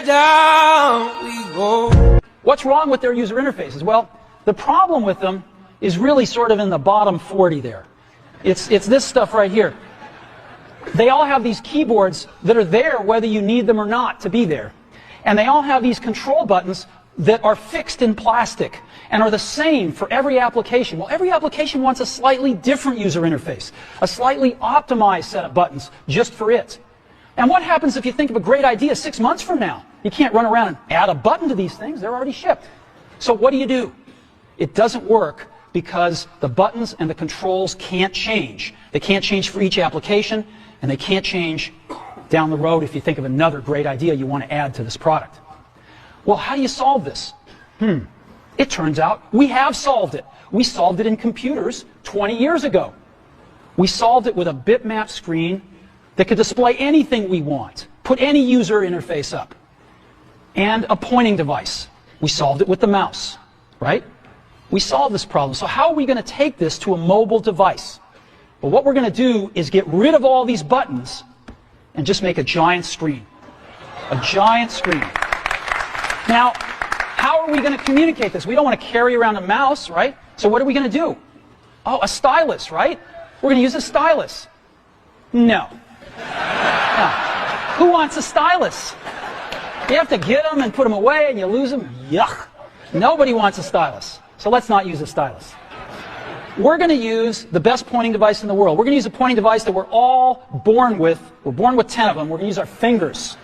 down we go. What's wrong with their user interfaces? Well, the problem with them is really sort of in the bottom 40 there. It's this stuff right here. They all have these keyboards that are there whether you need them or not to be there. And they all have these control buttons that are fixed in plastic and are the same for every application. Well, every application wants a slightly different user interface, a slightly optimized set of buttons just for it. And what happens if you think of a great idea 6 months from now? You can't run around and add a button to these things. They're already shipped. So what do? It doesn't work because the buttons and the controls can't change. They can't change for each application, and they can't change down the road if you think of another great idea you want to add to this product. Well, how do you solve this? It turns out we have solved it. We solved it in computers 20 years ago. We solved it with a bitmap screen that could display anything we want, put any user interface up, and a pointing device. We solved it with the mouse, right? We solved this problem. So how are we going to take this to a mobile device? Well, what we're going to do is get rid of all these buttons and just make a giant screen. A giant screen. Now, how are we going to communicate this? We don't want to carry around a mouse, right? So what are we going to do? Oh, a stylus, right? We're going to use a stylus. No. No. Who wants a stylus? You have to get them and put them away and you lose them. Yuck. Nobody wants a stylus. So let's not use a stylus. We're going to use the best pointing device in the world. We're going to use a pointing device that we're all born with. We're born with 10 of them. We're going to use our fingers.